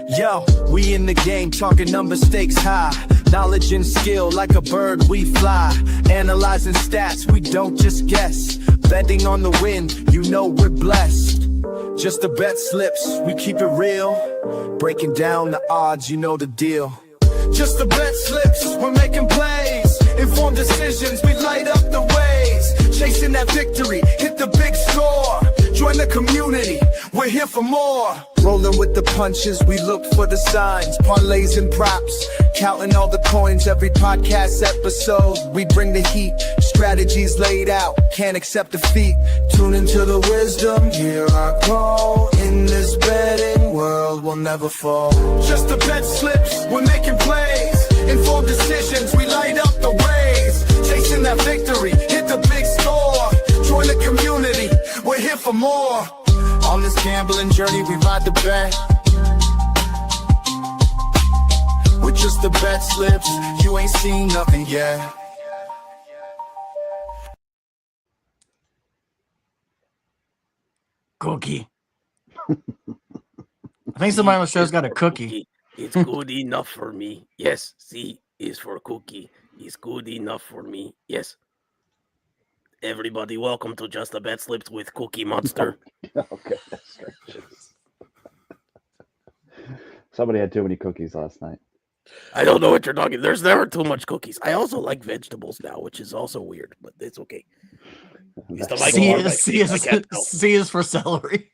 Yo, we in the game, talking number stakes high. Knowledge and skill, like a bird we fly. Analyzing stats, we don't just guess. Betting on the win, you know we're blessed. Just the bet slips, we keep it real. Breaking down the odds, you know the deal. Just the bet slips, we're making plays. Informed decisions, we light up the ways. Chasing that victory, hit the big score. Join the community, we're here for more. Rolling with the punches, we look for the signs. Parlays and props, counting all the coins. Every podcast episode, we bring the heat. Strategies laid out, can't accept defeat. Tune into the wisdom, here I go. In this betting world, we'll never fall. Just the bet slips, we're making plays. Informed decisions, we light up the ways. Chasing that victory, hit the big score. Join the community, we're here for more. On this gambling journey, we ride the bet. With just the bet slips, you ain't seen nothing yet. Cookie. I think somebody on the show's got a cookie. It's good enough for me. Yes, C is for cookie. It's good enough for me. Yes. Everybody, welcome to Just a Bet Slips with Cookie Monster. Okay, that's right. Somebody had too many cookies last night. I don't know what you're talking. There's never too much cookies. I also like vegetables now, which is also weird, but it's okay. C is for celery.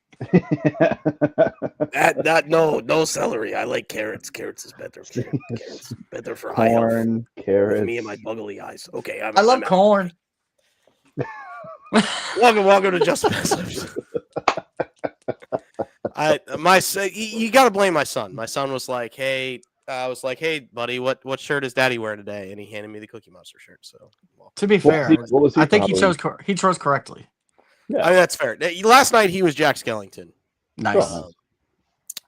No celery. I like carrots. Carrots is better. Carrots better for eye health. Corn, carrots. With me and my buggly eyes. Okay, I love corn. Welcome to Just Bet Slips. You got to blame my son. My son was like, "Hey." I was like, "Hey, buddy, what shirt is Daddy wearing today?" And he handed me the Cookie Monster shirt. So, to be fair, I think he chose correctly. Yeah, I mean, that's fair. Last night he was Jack Skellington. Nice.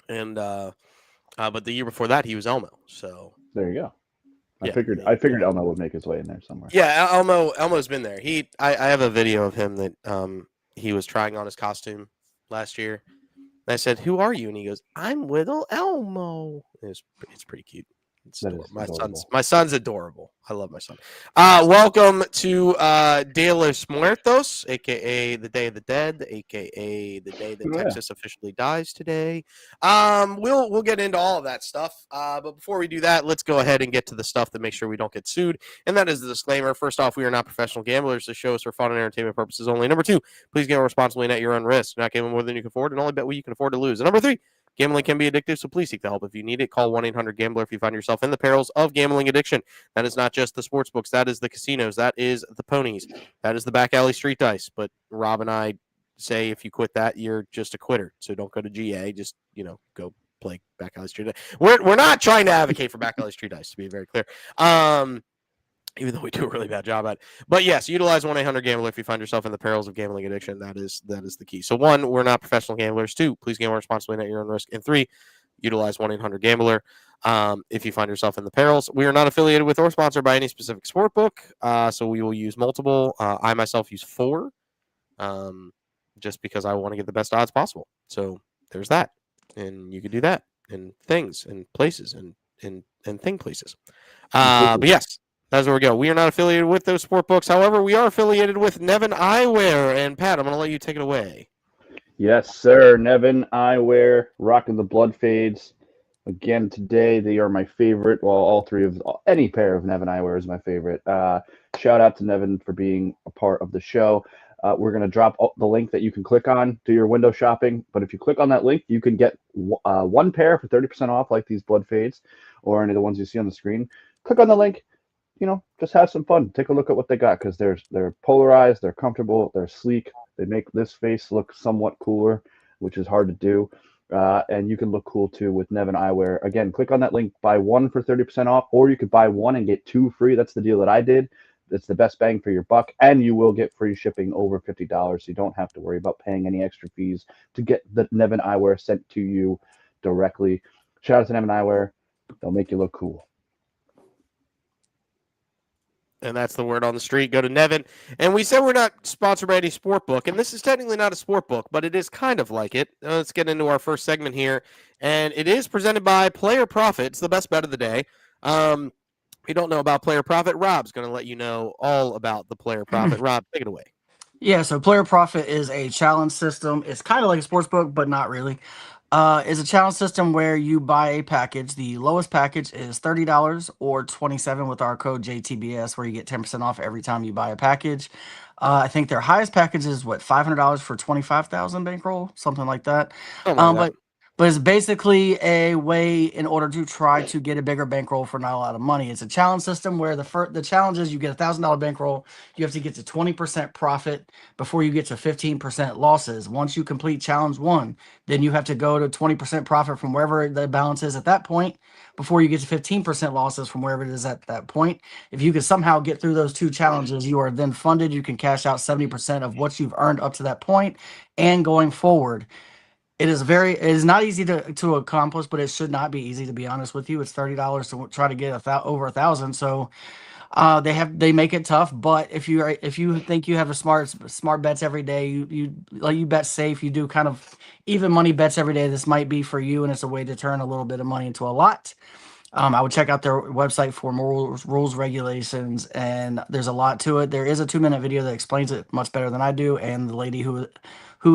But the year before that he was Elmo. So there you go. I figured Elmo would make his way in there somewhere. Yeah, Elmo's been there. I have a video of him that he was trying on his costume last year. And I said, "Who are you?" And he goes, "I'm little Elmo." It's pretty cute. My son's adorable. I love my son. Welcome to De los Muertos, aka the Day of the Dead, aka the day that Texas officially dies today. We'll get into all of that stuff. But before we do that, let's go ahead and get to the stuff that makes sure we don't get sued. And that is the disclaimer. First off, we are not professional gamblers. This show is for fun and entertainment purposes only. Number two, please gamble responsibly and at your own risk. Do not gamble more than you can afford, and only bet what you can afford to lose. And number three, gambling can be addictive, so please seek the help if you need it. Call 1-800-GAMBLER if you find yourself in the perils of gambling addiction. That is not just the sports books. That is the casinos. That is the ponies. That is the back alley street dice. But Rob and I say if you quit that, you're just a quitter. So don't go to GA. Just, go play back alley street dice. We're not trying to advocate for back alley street dice, to be very clear. Even though we do a really bad job at it. But yes, utilize 1-800-GAMBLER if you find yourself in the perils of gambling addiction. That is the key. So 1, we're not professional gamblers. 2, please gamble responsibly and at your own risk. And 3, utilize 1-800-GAMBLER if you find yourself in the perils. We are not affiliated with or sponsored by any specific sport book, so we will use multiple. I myself use 4 just because I want to get the best odds possible. So there's that. And you can do that in things and places and thing places. But yes. That's where we go. We are not affiliated with those sport books. However, we are affiliated with Nevin Eyewear. And Pat, I'm going to let you take it away. Yes, sir. Nevin Eyewear, rocking the blood fades. Again, today they are my favorite. Well, any pair of Nevin Eyewear is my favorite. Shout out to Nevin for being a part of the show. We're going to drop the link that you can click on, do your window shopping. But if you click on that link, you can get one pair for 30% off, like these blood fades or any of the ones you see on the screen. Click on the link. Just have some fun. Take a look at what they got because they're polarized, they're comfortable, they're sleek. They make this face look somewhat cooler, which is hard to do. And you can look cool too with Nevin Eyewear. Again, click on that link, buy 1 for 30% off, or you could buy 1 and get 2 free. That's the deal that I did. It's the best bang for your buck, and you will get free shipping over $50. So you don't have to worry about paying any extra fees to get the Nevin Eyewear sent to you directly. Shout out to Nevin Eyewear. They'll make you look cool. And that's the word on the street. Go to Nevin. And we said we're not sponsored by any sport book, and this is technically not a sport book, but it is kind of like it. Let's get into our first segment here. And it is presented by Player Profit. It's the best bet of the day. If you don't know about Player Profit, Rob's going to let you know all about the Player Profit. Rob, take it away. Yeah, so Player Profit is a challenge system. It's kind of like a sports book, but not really. It's a challenge system where you buy a package. The lowest package is $30 or $27 with our code JTBS, where you get 10% off every time you buy a package. I think their highest package is $500 for 25,000 bankroll, something like that. But it's basically a way in order to try to get a bigger bankroll for not a lot of money. It's a challenge system where the challenge is you get a $1,000 bankroll. You have to get to 20% profit before you get to 15% losses. Once you complete challenge 1, then you have to go to 20% profit from wherever the balance is at that point before you get to 15% losses from wherever it is at that point. If you can somehow get through those 2 challenges, you are then funded. You can cash out 70% of what you've earned up to that point and going forward. It is not easy to accomplish, but it should not be easy, to be honest with you. It's $30 to try to get over 1,000. So they make it tough. But if you think you have a smart bets every day, you bet safe, you do kind of even money bets every day. This might be for you, and it's a way to turn a little bit of money into a lot. I would check out their website for more rules, regulations, and there's a lot to it. There is a 2-minute video that explains it much better than I do, and the lady who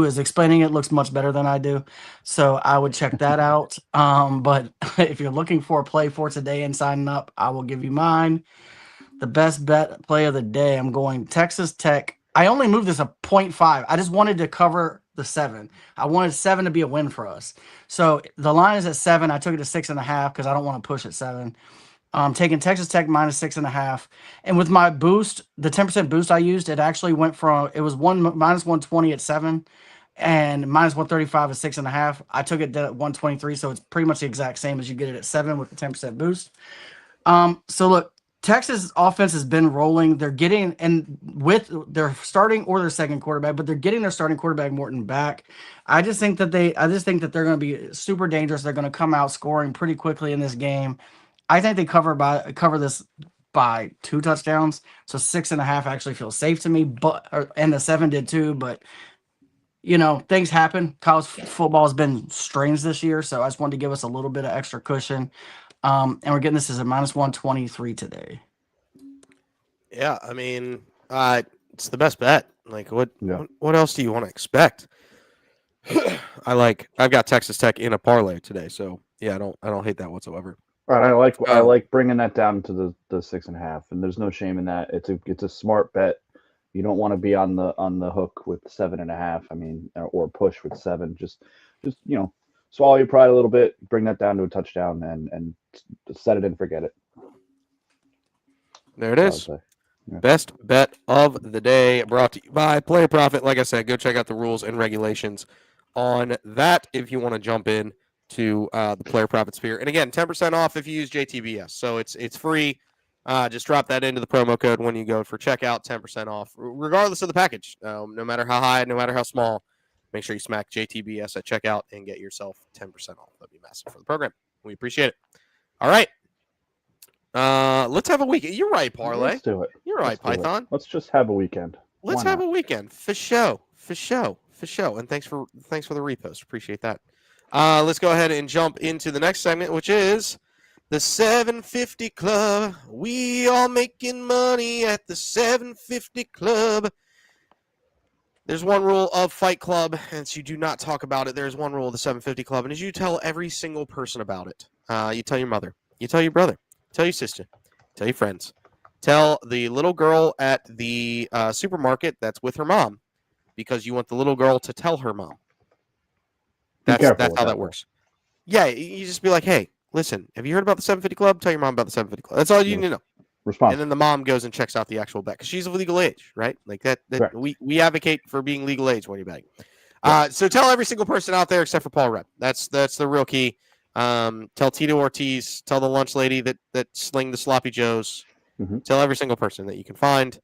is explaining it looks much better than I do. So I would check that out. But if you're looking for a play for today and signing up, I will give you mine. The best bet play of the day, I'm going Texas Tech. I only moved this a 0.5. I just wanted to cover the 7. I wanted 7 to be a win for us. So the line is at 7. I took it to 6.5 because I don't want to push at 7. Taking Texas Tech minus 6.5. And with my boost, the 10% boost I used, it actually went from, it was minus 120 at 7 and minus 135 at 6.5. I took it at 123. So it's pretty much the exact same as you get it at 7 with the 10% boost. So look, Texas offense has been rolling. They're getting, and with their starting or their second quarterback, but they're getting their starting quarterback Morton back. I just think that they're going to be super dangerous. They're going to come out scoring pretty quickly in this game. I think they cover this by 2 touchdowns. So 6.5 actually feels safe to me, and the 7 did too. But things happen. College football has been strange this year, so I just wanted to give us a little bit of extra cushion. And we're getting this as a minus 123 today. Yeah, I mean, it's the best bet. Like, what else do you want to expect? I've got Texas Tech in a parlay today, so yeah, I don't hate that whatsoever. Right, I like bringing that down to the 6.5, and there's no shame in that. It's a smart bet. You don't want to be on the hook with 7.5. I mean, or push with 7. Just swallow your pride a little bit, bring that down to a touchdown, and set it and forget it. There it is. Yeah. Best bet of the day, brought to you by Player Profit. Like I said, go check out the rules and regulations on that if you want to jump in to the Player Profit sphere. And again, 10% off if you use JTBS. So it's free. Just drop that into the promo code when you go for checkout, 10% off, regardless of the package. No matter how high, no matter how small. Make sure you smack JTBS at checkout and get yourself 10% off. That'd be massive for the program. We appreciate it. All right. Let's have a weekend. You're right, Parlay. Let's do it. You're right, Python. Let's just have a weekend. Let's have a weekend. For show. And thanks for the repost. Appreciate that. Let's go ahead and jump into the next segment, which is the 750 Club. We all making money at the 750 Club. There's one rule of Fight Club, and it's you do not talk about it. There's one rule of the 750 Club, and it's you tell every single person about it. You tell your mother. You tell your brother. Tell your sister. Tell your friends. Tell the little girl at the supermarket that's with her mom, because you want the little girl to tell her mom. That's how that works. Yeah, you just be like, hey, listen, have you heard about the 750 Club? Tell your mom about the 750 Club. That's all you need to know. Response. And then the mom goes and checks out the actual bet because she's of legal age, right? Like that we advocate for being legal age when you're betting. So tell every single person out there except for Paul Rebb. That's the real key. Tell Tito Ortiz. Tell the lunch lady that sling the sloppy joes. Mm-hmm. Tell every single person that you can find.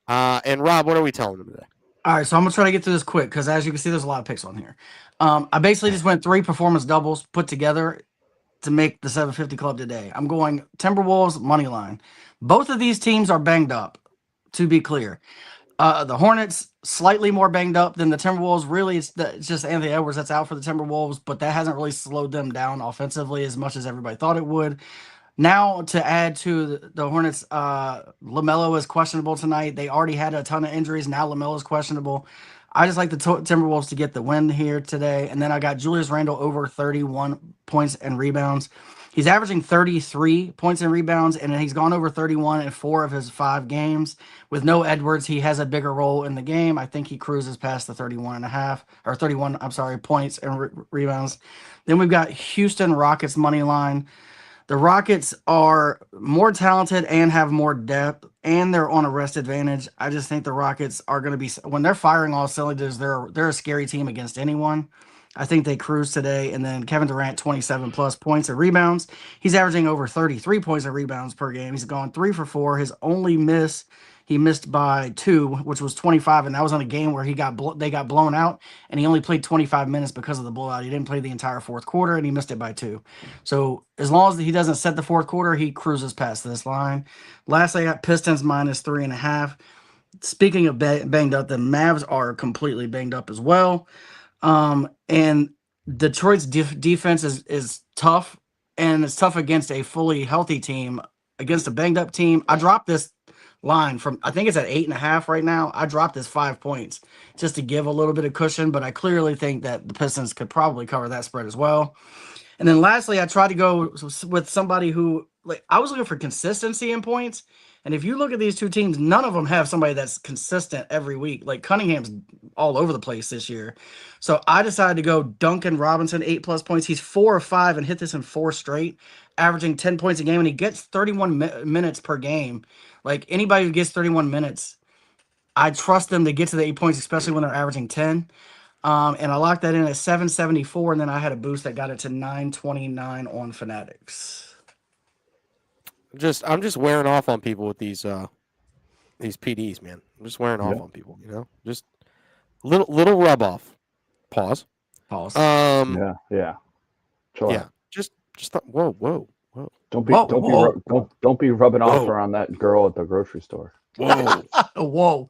And Rob, what are we telling them today? All right, so I'm going to try to get through this quick because as you can see, there's a lot of picks on here. I basically just went 3 performance doubles put together. to make the 750 club today. I'm going Timberwolves money line. Both of these teams are banged up, to be clear. The Hornets slightly more banged up than the Timberwolves. Really, it's just Anthony Edwards that's out for the Timberwolves, but that hasn't really slowed them down offensively as much as everybody thought it would. Now to add to the Hornets, LaMelo is questionable tonight. They already had a ton of injuries. Now LaMelo is questionable. I just like the Timberwolves to get the win here today. And then I got Julius Randle over 31 points and rebounds. He's averaging 33 points and rebounds, and he's gone over 31 in 4 of his 5 games. With no Edwards, he has a bigger role in the game. I think he cruises past the 31 and a half, or 31, I'm sorry, points and rebounds. Then we've got Houston Rockets money line. The Rockets are more talented and have more depth, and they're on a rest advantage. I just think the Rockets are going to be, when they're firing all cylinders, they're a scary team against anyone. I think they cruise today. And then Kevin Durant, 27 plus points and rebounds. He's averaging over 33 points and rebounds per game. He's gone 3 for 4. His only miss, he missed by 2, which was 25, and that was on a game where they got blown out, and he only played 25 minutes because of the blowout. He didn't play the entire fourth quarter, and he missed it by 2. So as long as he doesn't set the fourth quarter, he cruises past this line. Lastly, I got Pistons minus 3.5. Speaking of banged up, the Mavs are completely banged up as well. And Detroit's defense is tough, and it's tough against a fully healthy team. Against a banged up team, I dropped this line from, I think it's at 8.5 right now. I dropped this 5 points just to give a little bit of cushion, but I clearly think that the Pistons could probably cover that spread as well. And then lastly, I tried to go with somebody who, like, I was looking for consistency in points. And if you look at these two teams, none of them have somebody that's consistent every week. Like Cunningham's all over the place this year. So I decided to go Duncan Robinson, 8+ points. He's 4 of 5 and hit this in 4 straight, averaging 10 points a game. And he gets 31 minutes per game. Like anybody who gets 31 minutes, I trust them to get to the 8 points, especially when they're averaging 10. And I locked that in at 774, and then I had a boost that got it to 929 on Fanatics. I'm just wearing off on people with these PDs, man. I'm just wearing off on people, you know. Just little rub off. Pause. Yeah. Chill out. Just whoa. Don't be rubbing off around that girl at the grocery store. Whoa. Whoa.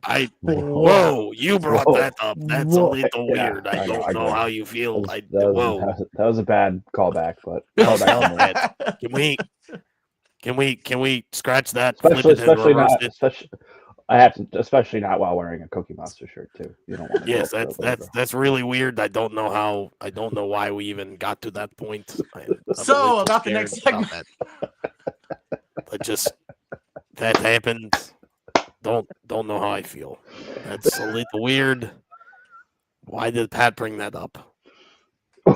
You brought that up. That's a little weird. I don't know how you feel. That was a bad callback, but callback. Can we scratch that? Especially not while wearing a Cookie Monster shirt too. You don't want to. Yes, that's really weird. I don't know why we even got to that point. So about the next segment. But just that happened. Don't know how I feel. That's a little weird. Why did Pat bring that up?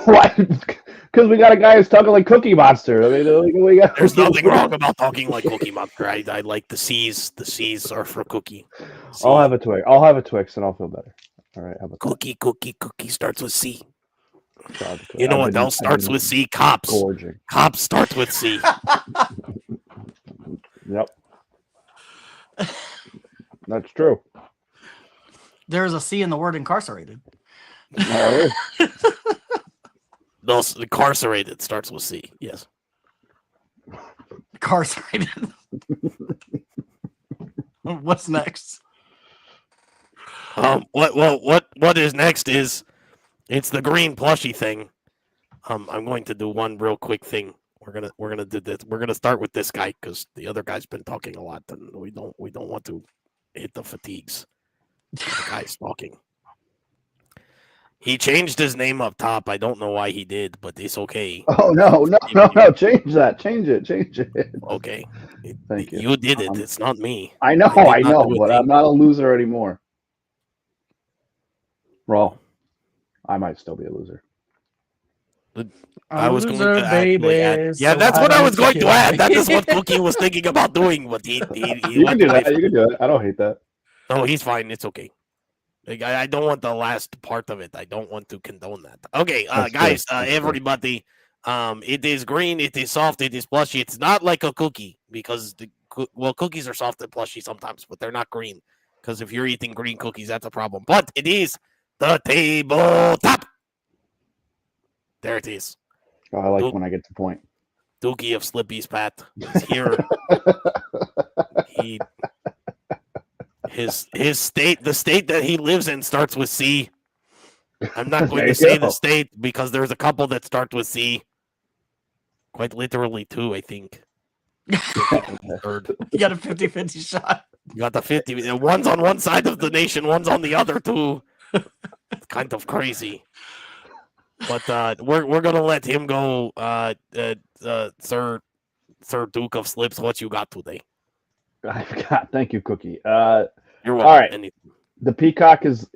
Why? Because we got a guy who's talking like Cookie Monster. I mean, there's nothing wrong about talking like Cookie Monster. I like the C's. The C's are for cookie. C. I'll have a Twix and I'll feel better. All right. Cookie starts with C. You know what else starts with C? Cops. Gorging. Cops starts with C. Yep. That's true. There's a C in the word incarcerated. No, incarcerated starts with C. Yes. Incarcerated. What's next? What is next is it's the green plushie thing. I'm going to do one real quick thing. We're gonna do this. We're gonna start with this guy because the other guy's been talking a lot, and we don't want to hit the fatigues. The guy's talking. He changed his name up top. I don't know why he did, but it's okay. Oh no! Change that. Change it. Okay. Thank you. You did it. It's not me. I know, but I'm not a loser anymore. Well, I might still be a loser. I was going to add. Yeah, that's what I was going to add. That is what Cookie was thinking about doing, but he You can do that. You can do it. I don't hate that. No, he's fine. It's okay. I don't want the last part of it. I don't want to condone that. Okay, guys, everybody, it is green, it is soft, it is plushy. It's not like a cookie because cookies are soft and plushy sometimes, but they're not green. Because if you're eating green cookies, that's a problem. But it is the tabletop. There it is. I like when I get the point. Dookie of Slippy's Pat is here. he his state, the state that he lives in, starts with C. I'm not going There to you say the go. state because there's a couple that start with C. Quite literally, two, I think. Third. You got a 50-50 shot. You got the 50. One's on one side of the nation, one's on the other, too. It's kind of crazy. But we're gonna let him go. Sir Duke of Slips, what you got today? Thank you, Cookie. You're welcome. All right. Anything. The Peacock is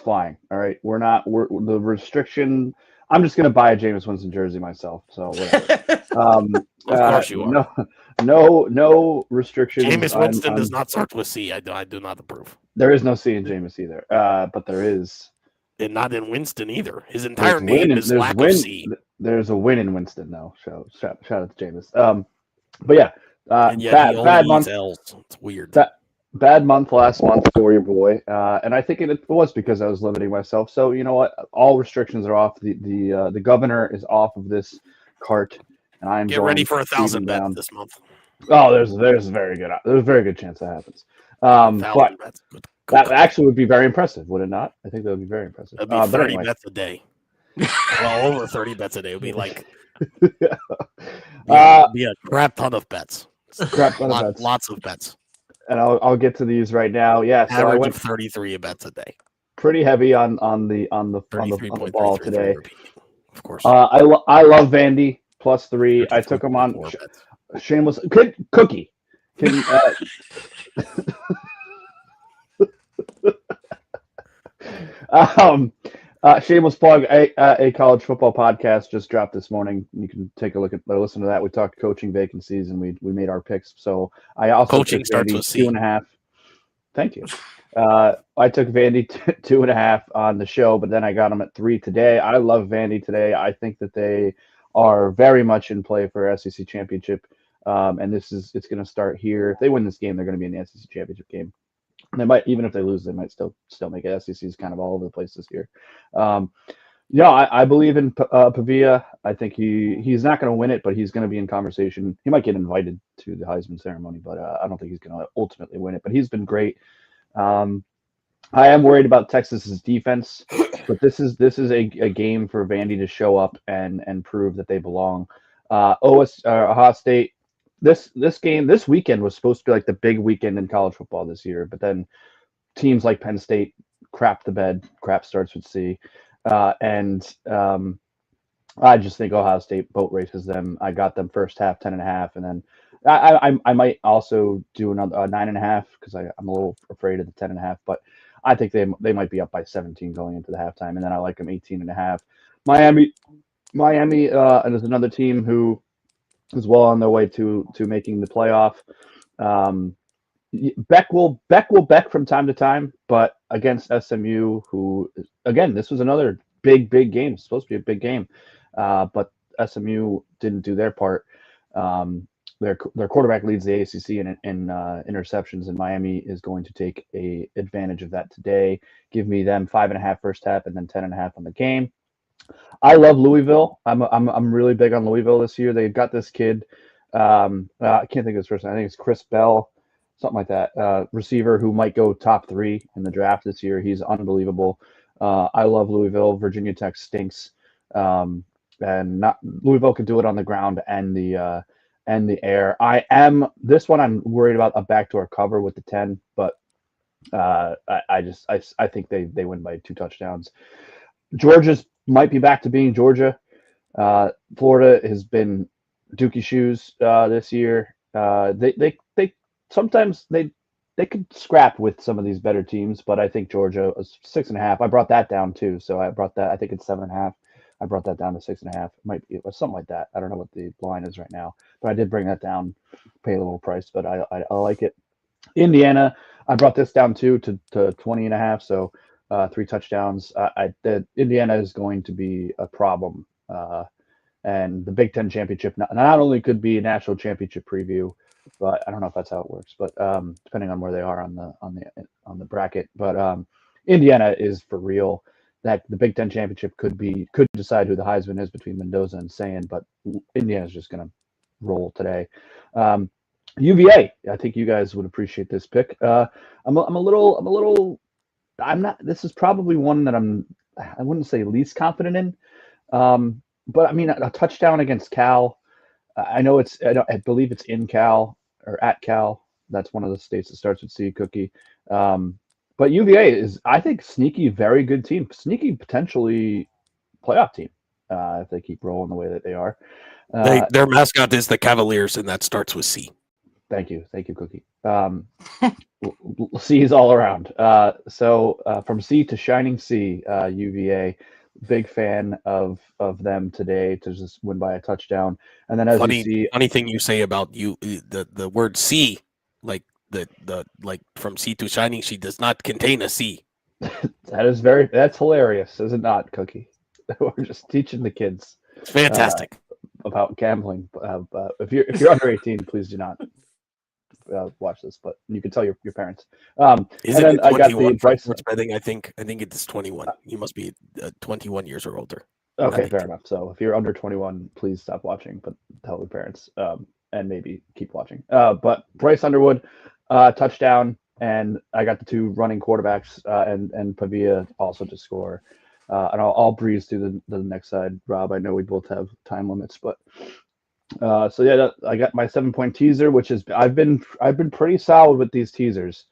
flying. All right, we're the restriction. I'm just gonna buy a Jameis Winston jersey myself. So whatever. Of course you are. No restrictions. Jameis Winston does not start with C. I do not approve. There is no C in Jameis either. But there is. And not in Winston either. His entire name is lack of C. There's a win in Winston though. So shout out to Jameis. But yeah, And yet bad month. L's. It's weird. Bad month last month for your boy, and I think it was because I was limiting myself. So you know what? All restrictions are off. The governor is off of this cart, and I'm Get ready for 1,000 bets down. this month. Oh, there's a very good chance that happens. But bets. Good that actually would be very impressive, would it not? I think that would be very impressive. That'd be 30 anyway. bets a day. Well, over 30 bets a day. It would be like be a crap ton of bets. Lots of bets. And I'll get to these right now. Yeah, so Average I went of 33 bets a day. pretty heavy on the ball today. Of course. I love Vandy +3. I took him on shameless Cookie. Can shameless plug. A college football podcast just dropped this morning. You can take a listen to that. We talked coaching vacancies and we made our picks. So I also coaching starts with C. 2.5. Thank you. I took Vandy 2.5 on the show, but then I got them at 3 today. I love Vandy today. I think that they are very much in play for SEC championship. And it's going to start here. If they win this game, they're going to be in the SEC championship game. They might, even if they lose, they might still make it. SEC's kind of all over the place this year. I believe in Pavia. I think he's not going to win it, but he's going to be in conversation. He might get invited to the Heisman ceremony, but I don't think he's going to ultimately win it. But he's been great. I am worried about Texas's defense, but this is a game for Vandy to show up and prove that they belong. Ohio State. This weekend was supposed to be like the big weekend in college football this year, but then teams like Penn State crap the bed. Crap starts with C, and I just think Ohio State boat races them. I got them first half 10.5, and then I might also do another 9.5 because I'm a little afraid of the 10.5, but I think they might be up by 17 going into the halftime, and then I like them 18.5. Miami, and there's another team who is well on their way to making the playoff. Beck will Beck from time to time, but against SMU, who again, this was another big game. It's supposed to be a big game, but SMU didn't do their part. Their quarterback leads the ACC in interceptions, and Miami is going to take a advantage of that today. Give me them 5.5 first half, and then 10.5 on the game. I love Louisville. I'm really big on Louisville this year. They've got this kid. I can't think of his first name. I think it's Chris Bell, something like that. Receiver who might go top 3 in the draft this year. He's unbelievable. I love Louisville. Virginia Tech stinks, and Louisville could do it on the ground and the air. I'm worried about a backdoor cover with the 10, but I think they win by 2 touchdowns. Georgia's might be back to being Georgia. Florida has been dookie shoes this year. They sometimes they could scrap with some of these better teams, but I think Georgia was 6.5. I brought that down too, so I brought that. I think it's 7.5. I brought that down to 6.5. Might be something like that. I don't know what the line is right now, but I did bring that down, pay a little price, but I like it. Indiana, I brought this down too to 20.5. So 3 touchdowns. Indiana is going to be a problem, and the Big Ten championship not only could be a national championship preview, but I don't know if that's how it works. But depending on where they are on the bracket, but Indiana is for real. that the Big Ten championship could decide who the Heisman is between Mendoza and Sayin, but Indiana's just going to roll today. UVA, I think you guys would appreciate this pick. I'm not. This is probably one that I wouldn't say least confident in, but I mean a touchdown against Cal. I believe it's in Cal or at Cal. That's one of the states that starts with C. Cookie. But UVA is, I think, sneaky, very good team. Sneaky, potentially playoff team if they keep rolling the way that they are. Their mascot is the Cavaliers, and that starts with C. Thank you, Cookie. C's all around. So from C to Shining C, UVA. Big fan of them today to just win by a touchdown. And then as you see, funny thing you say about the word C, like the from C to Shining, she does not contain a C. That's hilarious, is it not, Cookie? We're just teaching the kids. It's fantastic about gambling. If you're under 18, please do not watch this. But you can tell your parents. Is it 21 for sports betting? I think it's 21. You must be 21 years or older. Okay, fair enough. So if you're under 21, please stop watching, but tell your parents, and maybe keep watching. But Bryce Underwood, touchdown, and I got the two running quarterbacks, and Pavia also to score. And I'll breeze through the next side, Rob. I know we both have time limits, but so yeah, I got my 7-point teaser, which is I've been pretty solid with these teasers.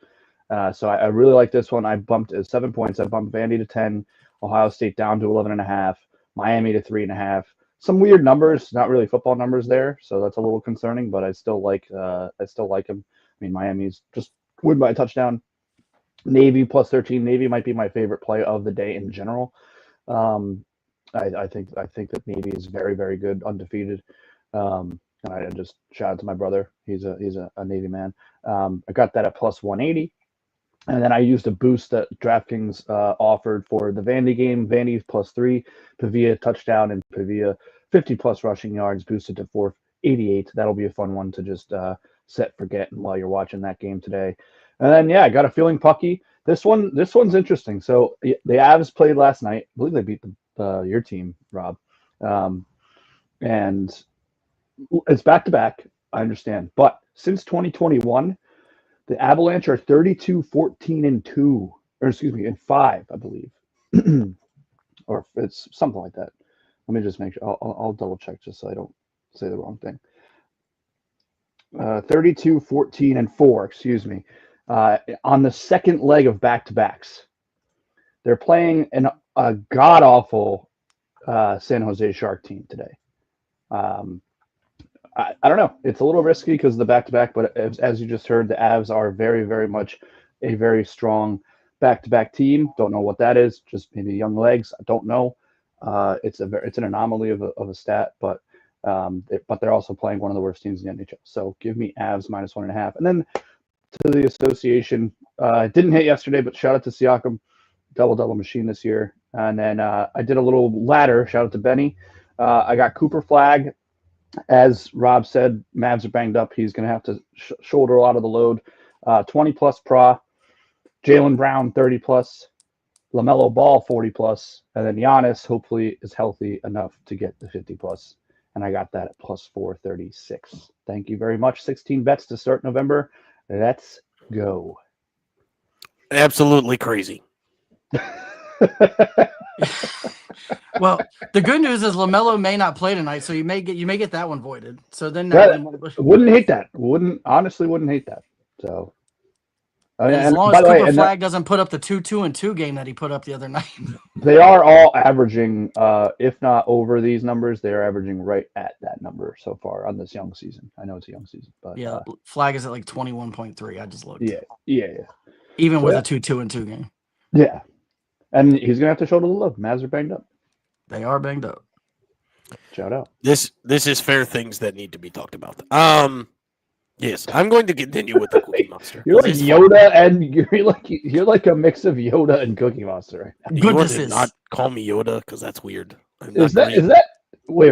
So I really like this one. I bumped 7 points. I bumped Vandy to 10, Ohio State down to 11.5, Miami to 3.5. Some weird numbers, not really football numbers there, so that's a little concerning. But I still like them. I mean, Miami's just win by a touchdown. Navy plus 13. Navy might be my favorite play of the day in general. I think that Navy is very, very good, undefeated. And I just shout out to my brother. He's a Navy man. I got that at plus 180. And then I used a boost that DraftKings offered for the Vandy game. Vandy plus 3, Pavia touchdown, and Pavia 50 plus rushing yards, boosted to 488. That'll be a fun one to just set forget while you're watching that game today. And then I got a feeling pucky. This one's interesting. So the Avs played last night. I believe they beat your team, Rob. And it's back to back. I understand, but since 2021. The Avalanche are 32-14-2, or excuse me, and 5, I believe, or it's something like that. Let me just make sure. I'll double check just so I don't say the wrong thing. 32-14-4, excuse me, on the second leg of back-to-backs. They're playing a god-awful San Jose Shark team today. I don't know. It's a little risky because of the back-to-back, but as you just heard, the Avs are very, very much a very strong back-to-back team. Don't know what that is. Just maybe young legs. I don't know. It's an anomaly of a stat, but they're also playing one of the worst teams in the NHL. So give me Avs minus 1.5. And then to the association, it didn't hit yesterday, but shout out to Siakam, double machine this year. And then I did a little ladder. Shout out to Benny. I got Cooper Flag. As Rob said, Mavs are banged up. He's going to have to shoulder a lot of the load. 20-plus PRA, Jaylen Brown 30-plus, LaMelo Ball 40-plus, and then Giannis hopefully is healthy enough to get the 50-plus. And I got that at plus 436. Thank you very much. 16 bets to start November. Let's go. Absolutely crazy. Well, the good news is LaMelo may not play tonight, so you may get that one voided. So then wouldn't hate that. Wouldn't hate that. So as long as Cooper Flag doesn't put up the 2-2-2 game that he put up the other night. They are all averaging, if not over these numbers, they are averaging right at that number so far on this young season. I know it's a young season, but Flag is at like 21.3. I just looked. Yeah. Even with a 2-2-2 game. Yeah. And he's gonna have to shoulder the load. Mavs are banged up. They are banged up. Shout out. This is fair things that need to be talked about. Yes, I'm going to continue with the Cookie Monster. You're like Yoda, and you're like a mix of Yoda and Cookie Monster right now. Yoda did not call me Yoda because that's weird. Is that wait?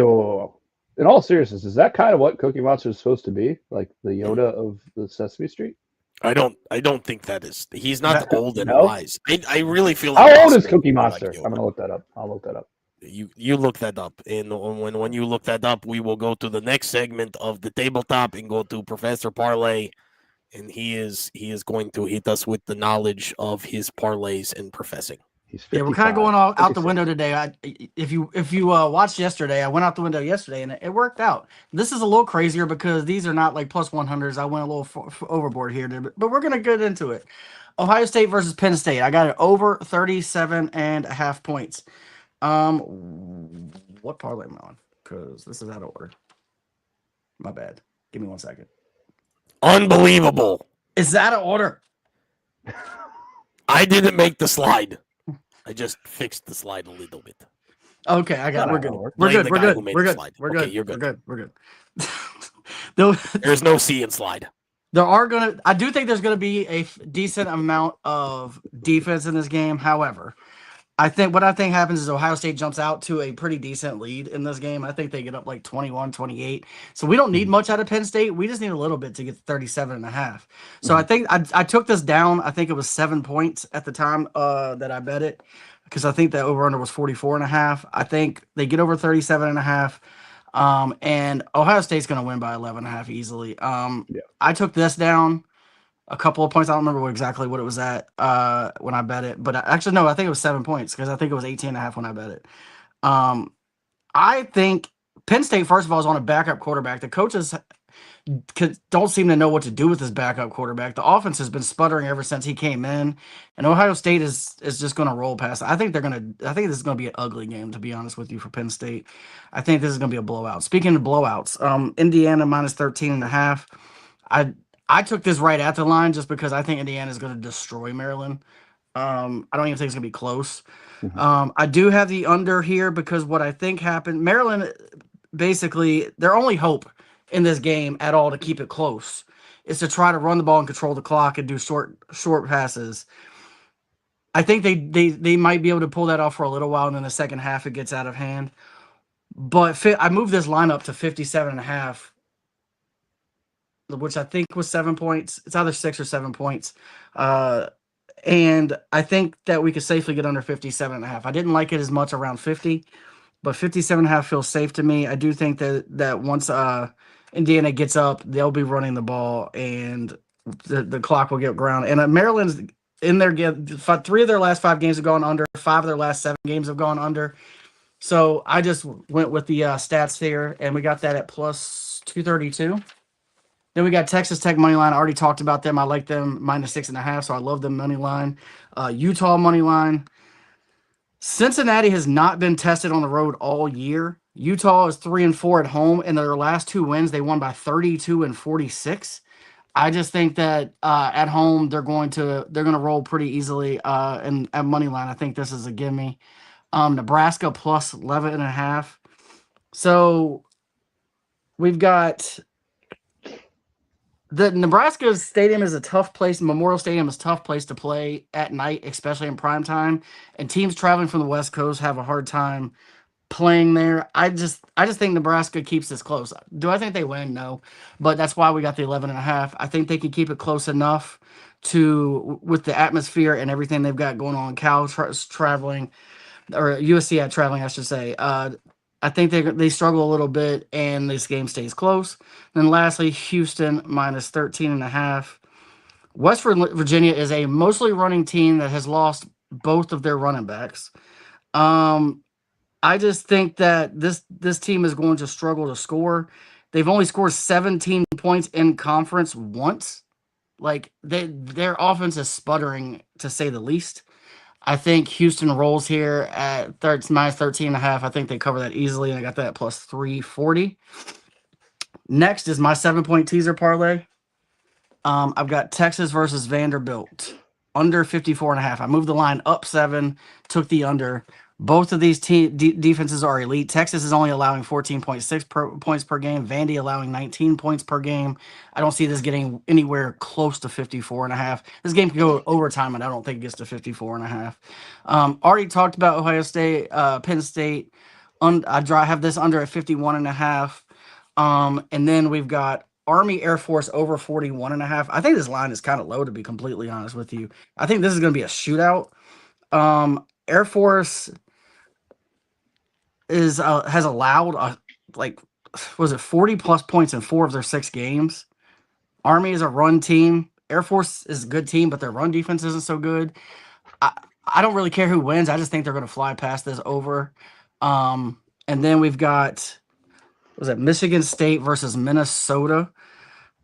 In all seriousness, is that kind of what Cookie Monster is supposed to be? Like the Yoda of the Sesame Street? I don't think that is. He's not old and No? wise. I really feel like How old Boston is Cookie would like Monster? Yoda. I'm gonna look that up. I'll look that up. You look that up, and when you look that up, we will go to the next segment of the tabletop and go to Professor Parlay, and he is going to hit us with the knowledge of his parlays and professing. He's 55. Yeah, we're kind of going out the 56. window today. If you watched yesterday, I went out the window yesterday and it worked out. This is a little crazier because these are not like plus 100s. I went a little overboard here, but we're gonna get into it. Ohio State versus Penn State. I got it over 37.5 points. What parlay am I on? Because this is out of order. My bad. Give me 1 second. Unbelievable. Is that out of order? I didn't make the slide. I just fixed the slide a little bit. Okay, I got it. We're good. Blame We're good. the We're guy good. who made We're the good. slide. We're Okay, good. you're good. We're good. We're good. There's no C in slide. I do think there's gonna be a decent amount of defense in this game. However, what I think happens is Ohio State jumps out to a pretty decent lead in this game. I think they get up like 21, 28. So we don't need much out of Penn State. We just need a little bit to get to 37.5. So I think I took this down. I think it was 7 points at the time that I bet it, because I think the over-under was 44.5. I think they get over 37.5. And Ohio State's going to win by 11.5 easily. I took this down a couple of points. I don't remember exactly what it was at when I bet it, but actually, no, I think it was 7 points because I think it was 18.5 when I bet it. I think Penn State, first of all, is on a backup quarterback. The coaches don't seem to know what to do with this backup quarterback. The offense has been sputtering ever since he came in, and Ohio State is just going to roll past. I think this is going to be an ugly game, to be honest with you, for Penn State. I think this is going to be a blowout. Speaking of blowouts, Indiana minus 13.5. I took this right at the line just because I think Indiana is going to destroy Maryland. I don't even think it's going to be close. I do have the under here because what I think happened, Maryland, basically, their only hope in this game at all to keep it close is to try to run the ball and control the clock and do short passes. I think they might be able to pull that off for a little while, and then the second half it gets out of hand. But I moved this line up to 57.5, which I think was 7 points. It's either 6 or 7 points. And I think that we could safely get under 57.5. I didn't like it as much around 50, but 57.5 feels safe to me. I do think that once Indiana gets up, they'll be running the ball and the clock will get ground. And Maryland's in their game. 3 of their last 5 games have gone under. 5 of their last 7 games have gone under. So I just went with the stats here, and we got that at plus 232. Then we got Texas Tech money line. I already talked about them. I like them minus 6.5, so I love them money line. Utah money line. Cincinnati has not been tested on the road all year. Utah is 3-4 at home, and their last 2 wins they won by 32 and 46. I just think that at home they're going to roll pretty easily. And at money line, I think this is a gimme. Nebraska plus 11.5. So we've got the Nebraska Stadium is a tough place. Memorial Stadium is a tough place to play at night, especially in prime time. And teams traveling from the West Coast have a hard time playing there. I just think Nebraska keeps this close. Do I think they win? No, but that's why we got the 11.5. I think they can keep it close enough with the atmosphere and everything they've got going on. Cal traveling, or USC traveling, I should say. I think they struggle a little bit, and this game stays close. Then lastly, Houston minus 13.5. West Virginia is a mostly running team that has lost both of their running backs. I just think that this team is going to struggle to score. They've only scored 17 points in conference once. Like their offense is sputtering, to say the least. I think Houston rolls here at minus 13.5. I think they cover that easily, and I got that at plus 340. Next is my 7-point teaser parlay. I've got Texas versus Vanderbilt under 54.5. I moved the line up 7, took the under. Both of these defenses are elite. Texas is only allowing 14.6 points per game. Vandy allowing 19 points per game. I don't see this getting anywhere close to 54.5. This game could go overtime, and I don't think it gets to 54.5. Already talked about Ohio State, Penn State. I have this under at 51.5. And then we've got Army Air Force over 41.5. I think this line is kind of low, to be completely honest with you. I think this is going to be a shootout. Air Force has allowed was it 40 plus points in 4 of their 6 games. Army is a run team. Air Force is a good team, but their run defense isn't so good. I don't really care who wins. I just think they're going to fly past this over. And then we've got, was it Michigan State versus Minnesota?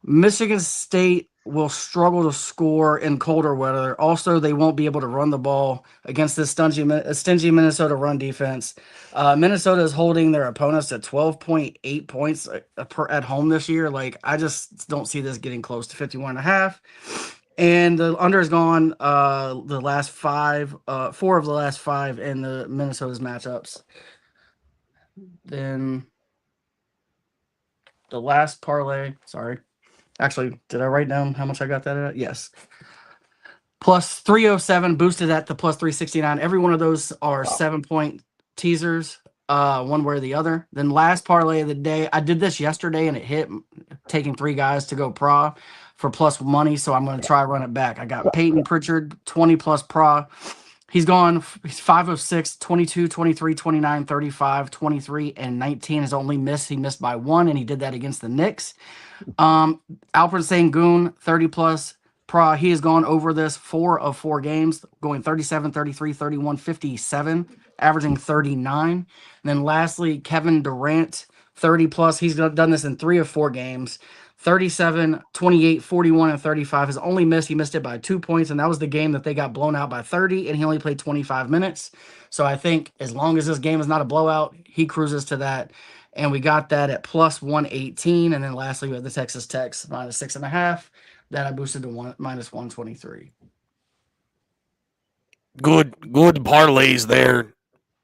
Michigan State will struggle to score in colder weather. Also, they won't be able to run the ball against this stingy Minnesota run defense. Minnesota is holding their opponents at 12.8 points at home this year. Like, I just don't see this getting close to 51.5. And the under has gone the last 5, 4 of the last 5 in the Minnesota's matchups. Then the last parlay, sorry. Actually, did I write down how much I got that at? Yes. Plus 307 boosted at the plus 369. Every one of those are 7-point teasers, one way or the other. Then last parlay of the day, I did this yesterday and it hit, taking 3 guys to go pra for plus money. So I'm going to try run it back. I got Peyton Pritchard, 20 plus pra. He's 5 of 6, 22, 23, 29, 35, 23, and 19. His only miss, he missed by 1, and he did that against the Knicks. Alfred Sengun, 30 plus pra. He has gone over this 4 of 4 games, going 37, 33, 31, 57, averaging 39. And then lastly, Kevin Durant, 30 plus. He's done this in 3 of 4 games. 37, 28, 41, and 35. His only miss, he missed it by 2 points, and that was the game that they got blown out by 30, and he only played 25 minutes. So I think as long as this game is not a blowout, he cruises to that. And we got that at plus 118. And then lastly, we have the Texas Techs minus 6.5. That I boosted to minus 123. Good parlays there.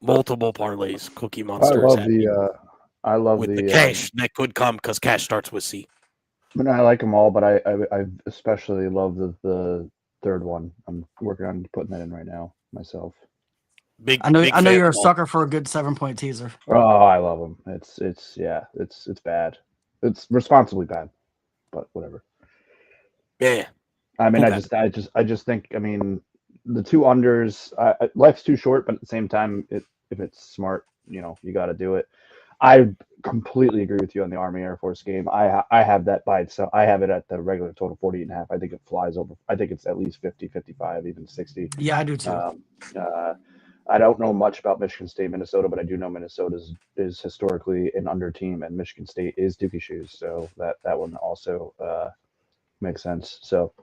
Multiple parlays. Cookie Monster. I love with the cash that could come because cash starts with C. I mean, I like them all, but I especially love the third one. I'm working on putting that in right now myself. I know you're a sucker for a good 7-point teaser. Oh, I love them. It's bad. It's responsibly bad, but whatever. Yeah. I mean, Okay. I just think, I mean, the 2 unders. Life's too short, but at the same time, if it's smart, you got to do it. I completely agree with you on the Army Air Force game. I have that by itself. I have it at the regular total 48.5. I think it flies over. I think it's at least 50, 55, even 60. Yeah, I do too. I don't know much about Michigan State, Minnesota, but I do know Minnesota is historically an under team, and Michigan State is Dookie Shoes, so that one also makes sense. So,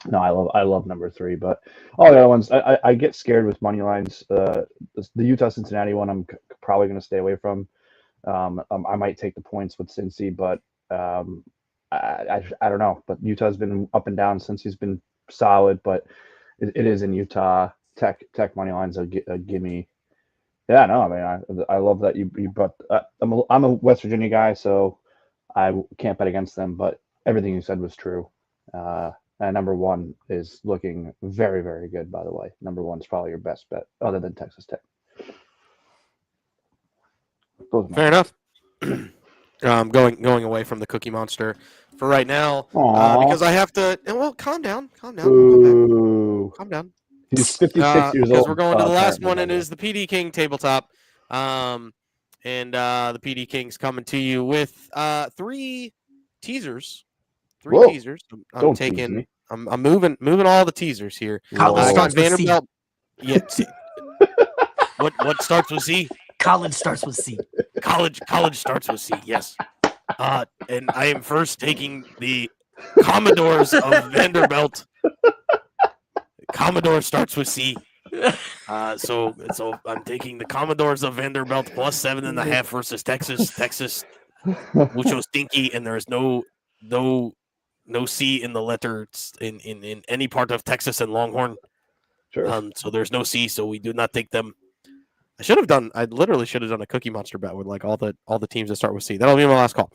no, I love number 3, but all the other ones, I get scared with money lines. The Utah Cincinnati one, I'm probably going to stay away from. I might take the points with Cincy, but I don't know. But Utah's been up and down since he's been solid, but it is in Utah. Tech money lines a gimme. Yeah, no, I mean, I love that you brought. I'm a West Virginia guy, so I can't bet against them. But everything you said was true. And number 1 is looking very, very good. By the way, number 1 is probably your best bet, other than Texas Tech. Fair enough. Going away from the Cookie Monster for right now because I have to. Well, calm down. Ooh. Calm down. He's 56 years old. Because we're going to the last one, and it is the PD King tabletop. And the PD King's coming to you with 3 teasers. 3 teasers. I'm taking. I'm moving all the teasers here. College starts with C. Yeah. What starts with C? College starts with C. College starts with C. Yes. And I am first taking the Commodores of Vanderbilt. Commodore starts with C. So I'm taking the Commodores of Vanderbilt plus 7.5 versus Texas. Texas, mucho stinky, and there is no C in the letter in any part of Texas and Longhorn. Sure. So there's no C, so we do not take them. I literally should have done a Cookie Monster bet with like all the teams that start with C. That'll be my last call.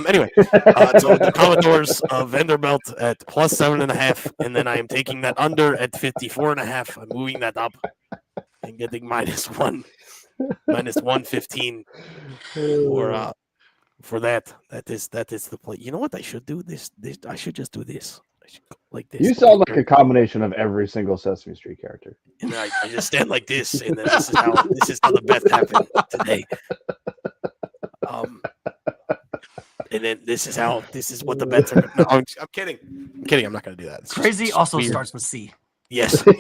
Anyway, so the Commodores of Vanderbilt at plus 7.5, and then I am taking that under at 54.5. I'm moving that up and getting minus 115 for that is the play. You know what I should do? This I should just do this. I should go like this. You sound like a combination of every single Sesame Street character. And I just stand like this, and then this is how the bet happened today. And then this is what the bets are. No, I'm kidding. I'm kidding. I'm not going to do that. It's Crazy just also weird. starts with C. Yes. It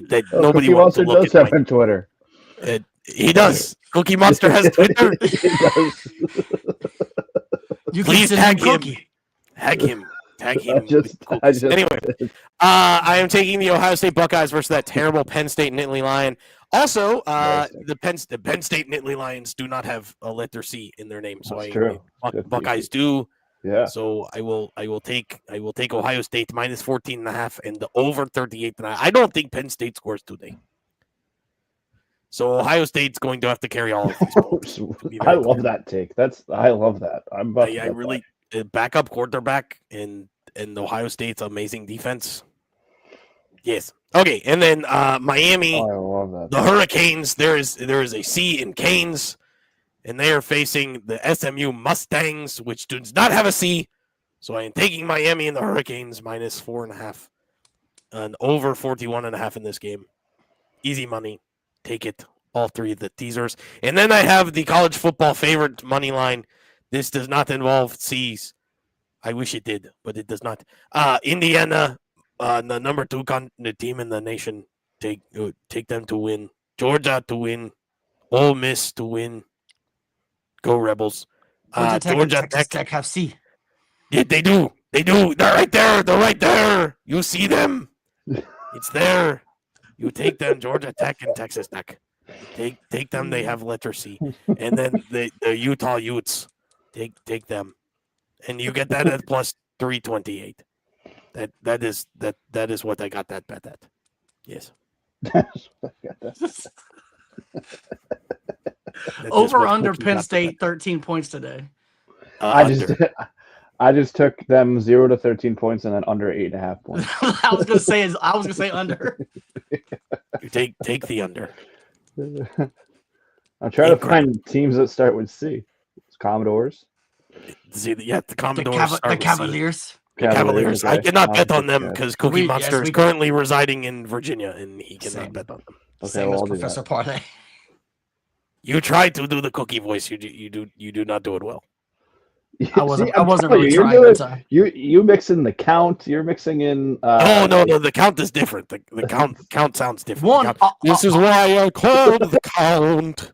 does. Nobody Cookie wants to Monster look does at have my. on Twitter. He does. Cookie Monster has Twitter. He does. You Please can tag him. Cookie. Tag him. I just Anyway, I am taking the Ohio State Buckeyes versus that terrible Penn State Nittany Lion. Also, the Penn State Nittany Lions do not have a letter C in their name, so That's true. Buckeyes do. Yeah. So I will take Ohio State minus 14.5 and the over 38.5. I don't think Penn State scores today. So Ohio State's going to have to carry all of these points. I love that take. I love that. I really backup quarterback and Ohio State's amazing defense. Yes. Okay, and then Miami. I love that. The Hurricanes. There is a C in Canes, and they are facing the SMU Mustangs, which does not have a C. So I am taking Miami and the Hurricanes minus 4.5 and over 41.5 in this game. Easy money. Take it. All three of the teasers. And then I have the college football favorite money line. This does not involve C's. I wish it did, but it does not. Indiana, the number 2 the team in the nation. Take them to win. Georgia to win. Ole Miss to win. Go Rebels. Georgia Tech have C. Yeah, they do. They're right there. You see them. It's there. You take them, Georgia Tech and Texas Tech. Take them. They have letter C. And then the Utah Utes. Take them. And you get that at plus 328. That is what I got that bet at. Yes. Over under Penn State 13 points today. I just took them 0 to 13 points and then under 8.5 points. I was gonna say under. You take the under. I'm trying to find teams that start with C. It's Commodores. The Commodores. The Cavaliers. Cavaliers. Okay. I cannot bet on them because Cookie Monster is we- currently residing in Virginia and he cannot bet on them. Okay, Same well, as I'll do Professor that. Parlay. You tried to do the Cookie voice. You do not do it well. I wasn't I'm really telling you, trying you're that time. You mix in the count. You're mixing in. No. The count is different. The count sounds different. This is why I called the count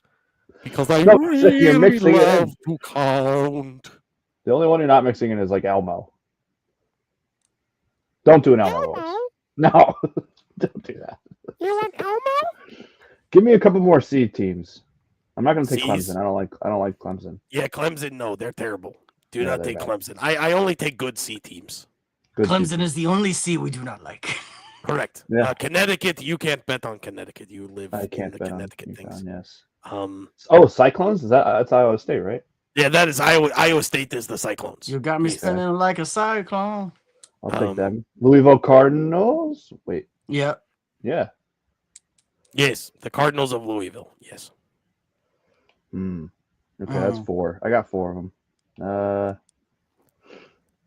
because I No, so you're really mixing it in. love to count. The only one you're not mixing in is like Elmo. Don't do an Elmo voice. No, don't do that. You want Elmo? Give me a couple more C teams. I'm not going to take C's? Clemson. I don't like Clemson. Yeah, Clemson. No, they're terrible. Do Yeah, not they're take bad. Clemson. I only take good C teams. Good Clemson C. is the only C we do not like. Correct. Yeah. Connecticut. You can't bet on Connecticut. You live I in can't the bet on Connecticut things. UConn, yes. Oh, Cyclones? That's Iowa State, right? yeah, that is Iowa State is the Cyclones. You got me Yes. spinning like a cyclone. I'll take Um, them. Louisville Cardinals? Wait. Yeah. Yeah. Yes, the Cardinals of Louisville. Yes. Okay, that's 4. I got 4 of them.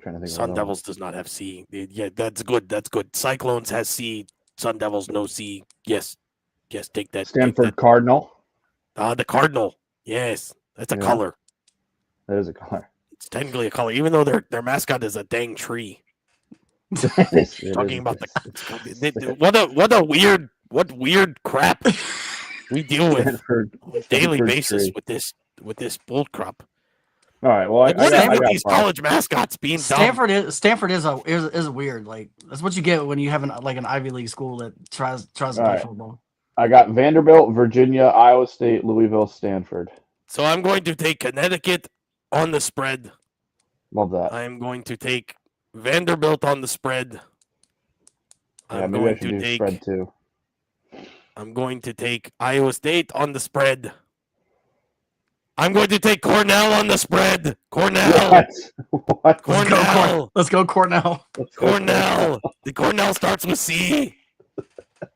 Trying to think. Sun of Devils does not have C. Yeah, that's good. That's good. Cyclones has C. Sun Devils no C. Yes. Take that. Stanford Cardinal. The Cardinal. Yes, that's a Yeah. color. That is a color. It's technically a color, even though their mascot is a dang tree. Talking about what weird crap we deal with Stanford, on a daily Stanford basis tree. with this bull crop. All right. Well, Like, what is I with got these 5. college mascots being dumb? Stanford is weird. Like that's what you get when you have an Ivy League school that tries to play right. football. I got Vanderbilt, Virginia, Iowa State, Louisville, Stanford. So I'm going to take Connecticut on the spread. Love that. I'm going to take Vanderbilt on the spread. Yeah, I'm maybe I going should to do take spread too. I'm going to take Iowa State on the spread. I'm going to take Cornell on the spread. Cornell. What? Cornell. Let's go Cornell. Cornell. The Cornell starts with C.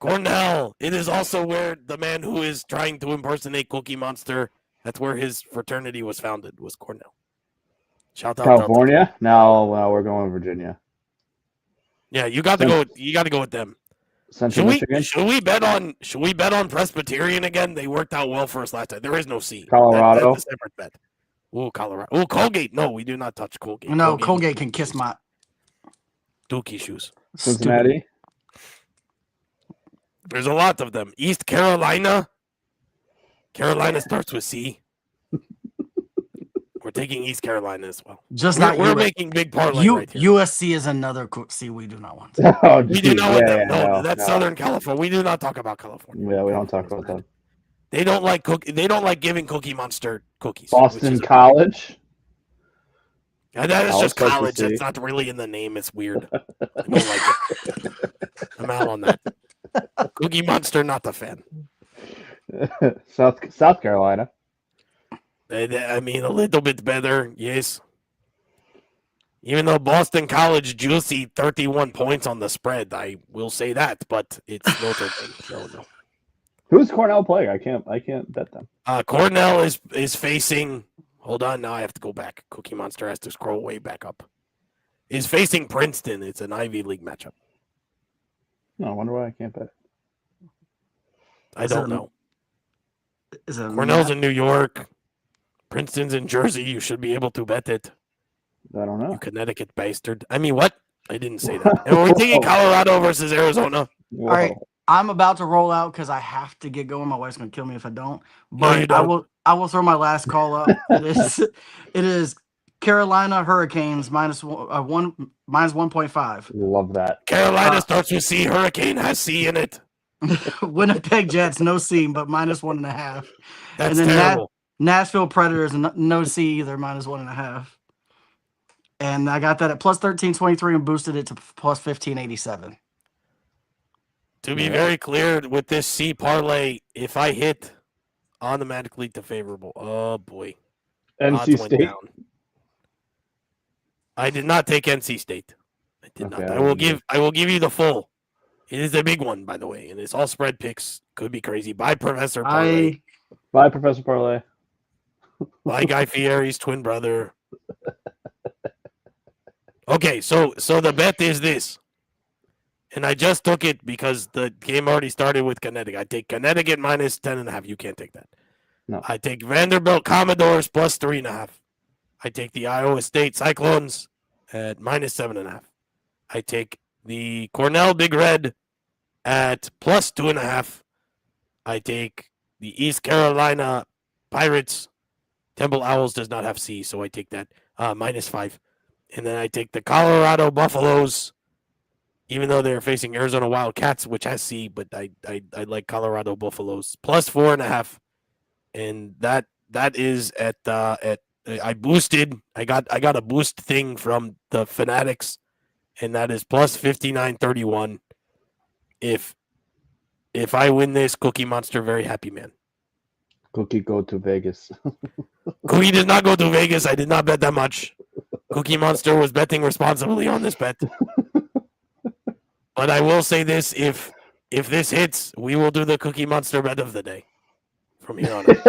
Cornell. It is also where the man who is trying to impersonate Cookie Monster That's where his fraternity was founded. Was Cornell. Shout out California. Now we're going Virginia. Yeah, you got to go. You got to go with them. Central Michigan. Should we bet on Presbyterian again? They worked out well for us last time. There is no C. Colorado. That's a separate bet. Oh, Colorado. Oh, Colgate. No, we do not touch Colgate. No, Colgate can kiss my Dookie shoes. Cincinnati. There's a lot of them. East Carolina. Carolina starts with C. We're taking East Carolina as well. We're making big parlay right here. USC is another C we do not want. Oh, we do not want them. No, that's Southern California. We do not talk about California. Yeah, we don't talk about them. They don't like giving Cookie Monster cookies. Boston College. That is just college. It's not really in the name. It's weird. I don't like it. I'm out on that. Cookie Monster, not the fan. South Carolina. I mean, a little bit better, yes. Even though Boston College juicy 31 points on the spread, I will say that, but it's Notre Dame. No. Who's Cornell playing? I can't bet them. Cornell is facing. Hold on, now I have to go back. Cookie Monster has to scroll way back up. Is facing Princeton. It's an Ivy League matchup. No, I wonder why I can't bet. I don't know. Cornell's in New York. Princeton's in Jersey. You should be able to bet it. I don't know. You Connecticut bastard. I mean, what? I didn't say that. And we're taking Colorado versus Arizona. Whoa. All right, I'm about to roll out because I have to get going. My wife's gonna kill me if I don't. But no, I will throw my last call up. It is Carolina Hurricanes minus 1.5. Love that. Carolina starts with C. Hurricane has C in it. Winnipeg Jets no C, but minus 1.5. That's terrible. Nashville Predators no C either, minus 1.5. And I got that at plus 1323 and boosted it to plus 1587. To be very clear with this C parlay, if I hit, automatically to favorable. Oh boy. NC State. I did not take NC State. I did not. I will give you the full. It is a big one, by the way, and it's all spread picks. Could be crazy. Bye, Professor Parlay. Bye, Professor Parlay. Bye, Guy Fieri's twin brother. Okay, so the bet is this. And I just took it because the game already started with Connecticut. I take Connecticut minus 10.5. You can't take that. No. I take Vanderbilt Commodores plus 3.5. I take the Iowa State Cyclones at minus 7.5. I take the Cornell Big Red at plus 2.5. I take the East Carolina Pirates. Temple Owls does not have C, so I take that minus 5. And then I take the Colorado Buffaloes, even though they're facing Arizona Wildcats, which has C, but I like Colorado Buffaloes plus 4.5. And that is at I boosted. I got a boost thing from the Fanatics, and that is plus 59.31. If I win this, Cookie Monster, very happy man. Cookie go to Vegas. Cookie does not go to Vegas. I did not bet that much. Cookie Monster was betting responsibly on this bet. But I will say this: if this hits, we will do the Cookie Monster bet of the day from here on out.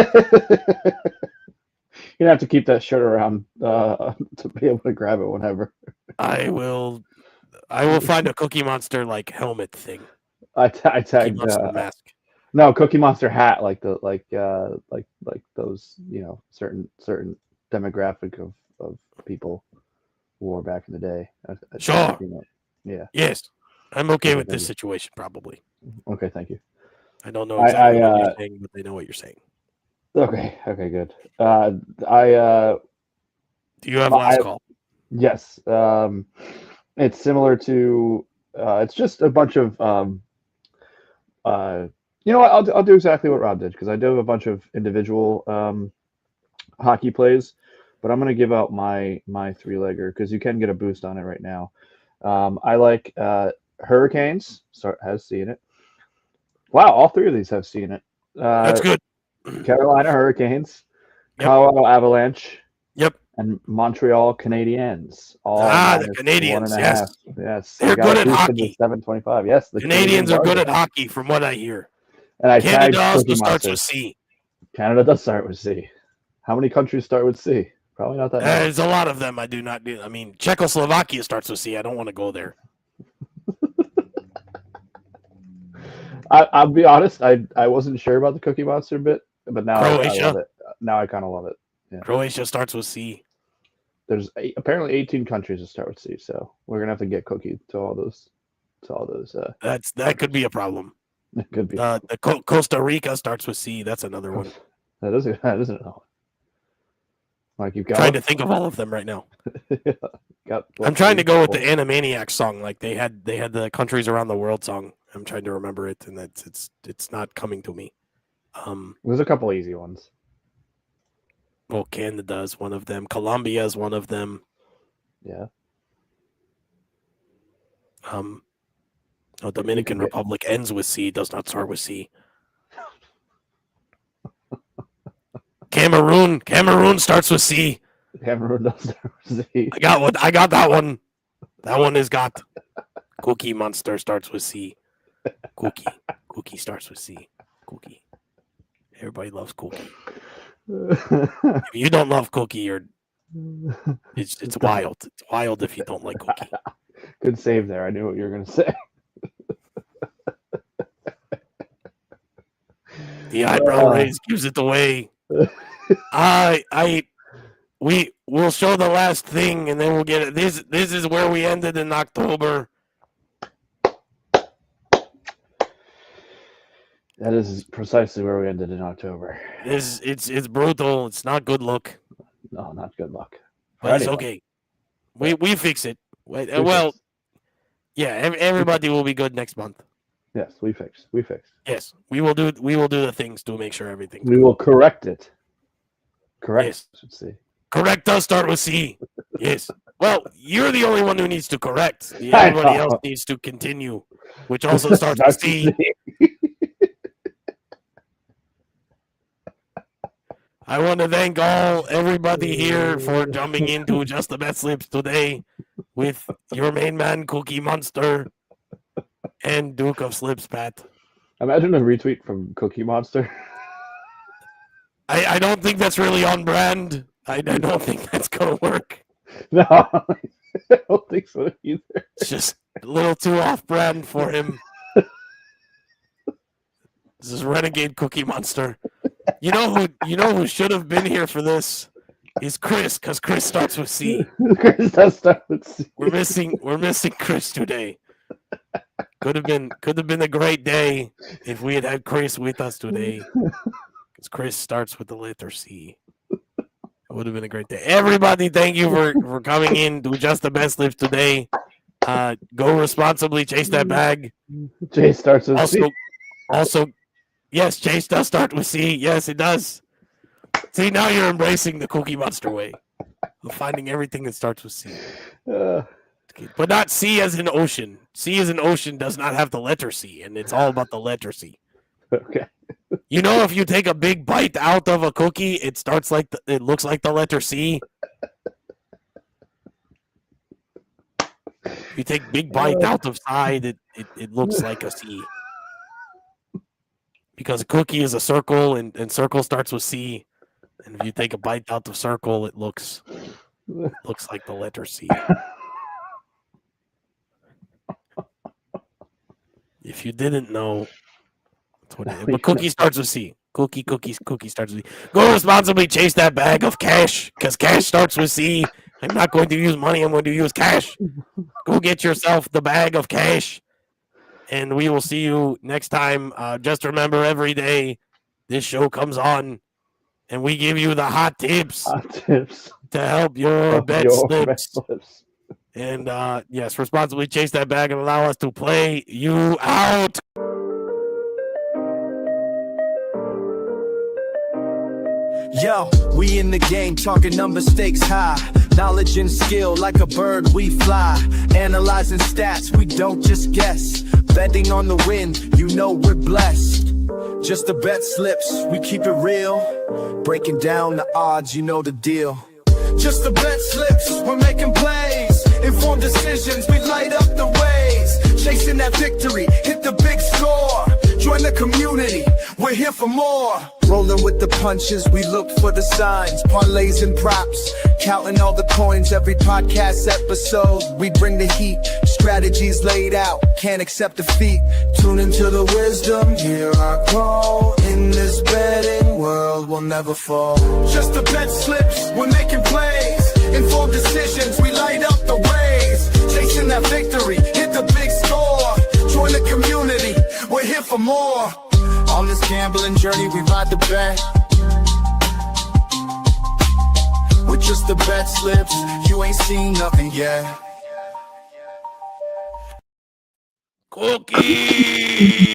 You're gonna have to keep that shirt around to be able to grab it whenever. I will find a Cookie Monster like helmet thing. I tagged mask. No, Cookie Monster hat, like those, certain demographic of people wore back in the day. Sure. Yeah. Yes, I'm okay with this situation. Probably. Okay, thank you. I don't know exactly what you're saying, but I know what you're saying. Okay, good. Do you have last call? Yes. It's similar to. It's just a bunch of. You know what? I'll do exactly what Rob did because I do have a bunch of individual hockey plays, but I'm going to give out my 3-legger because you can get a boost on it right now. I like Hurricanes. Has seen it. Wow, all 3 of these have seen it. That's good. Carolina Hurricanes, Yep. Colorado Avalanche, Yep. and Montreal Canadiens. All the Canadiens, yes. Yes. They're good at hockey. 7.25. Yes, the Canadiens are good at hockey, from what I hear. And I Canada also starts with C. Canada does start with C. How many countries start with C? Probably not that many. There's a lot of them I do not do. I mean, Czechoslovakia starts with C. I don't want to go there. I'll be honest. I wasn't sure about the Cookie Monster bit, but now I Croatia. love it. Now I kind of love it. Yeah. Croatia starts with C. There's apparently 18 countries that start with C, so we're gonna have to get Cookie to all those. That could be a problem. It could be. Costa Rica starts with C. That's another one. That isn't all. Like you've got. Trying to think of all of them right now. got I'm trying to go with the Animaniacs song. Like they had the countries around the world song. I'm trying to remember it, and it's not coming to me. There's a couple easy ones. Well, Canada is one of them. Colombia is one of them. Yeah. Dominican Republic ends with C, does not start with C. Cameroon starts with C. Cameroon does start with C. I got that one. That one is got. Cookie Monster starts with C. Cookie starts with C. Cookie. Everybody loves Cookie. If you don't love Cookie, it's wild. It's wild if you don't like Cookie. Good save there. I knew what you were going to say. The eyebrow raise gives it away. We'll show the last thing and then we'll get it. This is where we ended in October. That is precisely where we ended in October. It's brutal. It's not good luck. No, not good luck. But it's okay. We fix it. Yeah, everybody will be good next month. Yes, we fixed. Yes, we will do the things to make sure everything. We will correct it. Correct. Yes. Should see. Correct does start with C. Yes. Well, you're the only one who needs to correct. Everybody else needs to continue, which also starts with C. I want to thank everybody here for jumping into Just the BetSlips today with your main man, Cookie Monster, and Duke of Slips, Pat. Imagine a retweet from Cookie Monster. I don't think that's really on brand. I don't think that's going to work. No, I don't think so either. It's just a little too off brand for him. This is Renegade Cookie Monster. You know who should have been here for this is Chris, because Chris starts with C. Chris does start with C. We're missing Chris today. Could have been a great day if we had Chris with us today. Because Chris starts with the letter C. It would have been a great day. Everybody, thank you for coming in to Just the BetSlips today. Go responsibly, chase that bag. Chase starts with C. Also, yes, Chase does start with C. Yes, it does. See, now you're embracing the Cookie Monster way of finding everything that starts with C. But not C as in ocean. C as in ocean does not have the letter C, and it's all about the letter C. Okay. You know, if you take a big bite out of a cookie, it looks like the letter C. If you take big bite out of side, it looks like a C. Because a cookie is a circle, and circle starts with C. And if you take a bite out of circle, it looks like the letter C. If you didn't know, that's what it is. But cookie starts with C. Cookie starts with C. Go responsibly, chase that bag of cash, because cash starts with C. I'm not going to use money, I'm going to use cash. Go get yourself the bag of cash. And we will see you next time. Just remember, every day this show comes on, and we give you the hot tips to help your bet slips. And yes, responsibly chase that bag and allow us to play you out. Yo, we in the game, talking number stakes high. Knowledge and skill, like a bird we fly. Analyzing stats, we don't just guess. Betting on the wind, you know we're blessed. Just the bet slips, we keep it real. Breaking down the odds, you know the deal. Just the bet slips, we're making plays. Informed decisions, we light up the ways. Chasing that victory, hit the big score. Join the community, we're we're here for more. Rolling with the punches, we look for the signs. Parlays and props, counting all the coins. Every podcast episode, we bring the heat. Strategies laid out, can't accept defeat. Tune into the wisdom, hear our call. In this betting world, we'll never fall. Just the bet slips, we're making plays. Informed decisions, we light up the rays. Chasing that victory, hit the big score. Join the community, we're here for more. On this gambling journey, we ride the bet. With just the bet slips, you ain't seen nothing yet. Cookie.